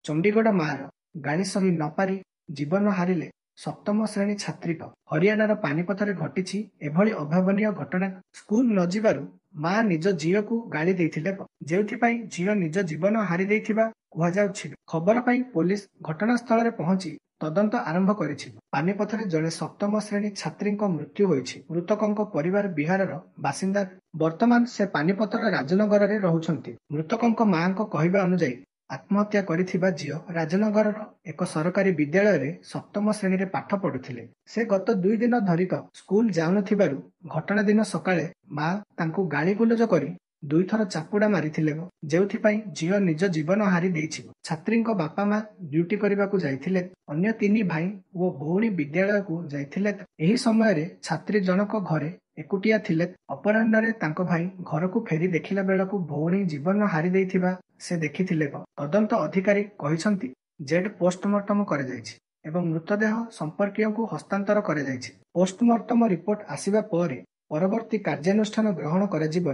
ଚଣ୍ଡିଗଡ଼ ମାଆର ଗାଳି ସହି ନପାରି ଜୀବନ ହାରିଲେ ସପ୍ତମ ଶ୍ରେଣୀ ଛାତ୍ରୀଙ୍କ। ହରିୟାଣାର ପାନିପଥରେ ଘଟିଛି ଏଭଳି ଅଭାବନୀୟ ଘଟଣା। ସ୍କୁଲ ନ ଯିବାରୁ ମା ନିଜ ଝିଅକୁ ଗାଳି ଦେଇଥିଲେ, ଯେଉଁଥିପାଇଁ ଝିଅ ନିଜ ଜୀବନ ହାରି ଦେଇଥିବା କୁହାଯାଉଛି। ଖବର ପାଇ ପୋଲିସ ଘଟଣାସ୍ଥଳରେ ପହଞ୍ଚି ତଦନ୍ତ ଆରମ୍ଭ କରିଛି। ପାନିପଥରେ ଜଣେ ସପ୍ତମ ଶ୍ରେଣୀ ଛାତ୍ରୀଙ୍କ ମୃତ୍ୟୁ ହୋଇଛି। ମୃତକଙ୍କ ପରିବାର ବିହାରର ବାସିନ୍ଦା। ବର୍ତ୍ତମାନ ସେ ପାନିପଥର ରାଜନଗରରେ ରହୁଛନ୍ତି। ମୃତକଙ୍କ ମାଙ୍କ କହିବା ଅନୁଯାୟୀ ଆତ୍ମହତ୍ୟା କରିଥିବା ଝିଅ ରାଜନଗରର ଏକ ସରକାରୀ ବିଦ୍ୟାଳୟରେ ସପ୍ତମ ଶ୍ରେଣୀରେ ପାଠ ପଢୁଥିଲେ। ସେ ଗତ 2 ଦିନ ଧରିକ ସ୍କୁଲ ଯାଉନଥିବାରୁ ଘଟଣା ଦିନ ସକାଳେ ମା ତାଙ୍କୁ ଗାଳିଗୁଲଜ କରି 2 ଥର ଚାପୁଡା ମାରିଥିଲେ, ଯେଉଁଥିପାଇଁ ଝିଅ ନିଜ ଜୀବନ ହାରି ଦେଇଛି। ଛାତ୍ରୀଙ୍କ ବାପା ମା ଡ୍ୟୁଟି କରିବାକୁ ଯାଇଥିଲେ। ଅନ୍ୟ 3 ଭାଇ ଓ ଭଉଣୀ ବିଦ୍ୟାଳୟକୁ ଯାଇଥିଲେ। ଏହି ସମୟରେ ଛାତ୍ରୀ ଜଣକ ଘରେ ଏକୁଟିଆ ଥିଲେ। ଅପରାହ୍ନରେ ତାଙ୍କ ଭାଇ ଘରକୁ ଫେରି ଦେଖିଲା ବେଳକୁ ଭଉଣୀ ଜୀବନ ହାରି ଦେଇଥିବା ସେ ଦେଖିଥିଲେ। ତଦନ୍ତ ଅଧିକାରୀ କହିଛନ୍ତି ଜେଡ୍ ପୋଷ୍ଟମର୍ଟମ କରାଯାଇଛି ଏବଂ ମୃତଦେହ ସମ୍ପର୍କୀୟଙ୍କୁ ହସ୍ତାନ୍ତର କରାଯାଇଛି। ପୋଷ୍ଟମର୍ଟମ ରିପୋର୍ଟ ଆସିବା ପରେ ପରବର୍ତ୍ତୀ କାର୍ଯ୍ୟାନୁଷ୍ଠାନ ଗ୍ରହଣ କରାଯିବ।